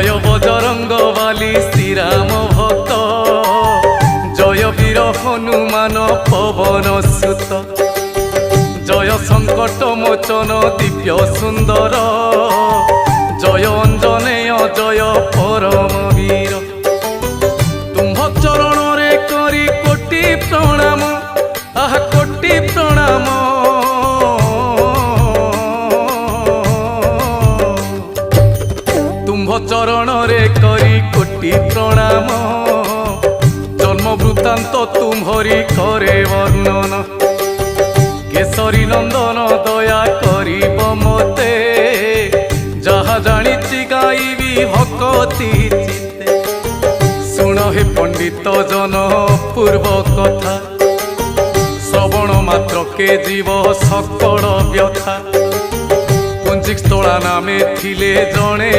जय बजरंग बाली श्रीराम भक्त जय वीर हनुमान पवन सुत जय संकट मोचन दिव्य सुंदर जय अंजनेय जय परम वीर तुम्भ चरण रे करी कोटि प्रणाम आह कोटि प्रणाम तुम्भ चरण रे करी कोटि प्रणाम जन्म वृत्तांत तुम्हरी करे वर्णन केसरी नंदन दया करिब मते जहा जानिछि गाइबी भक्ति चित्ते सुन हे पंडित जन पूर्व कथा श्रवण मात्र के जीव सकल व्यथा पुंजिक स्थला नामे थिले जणे।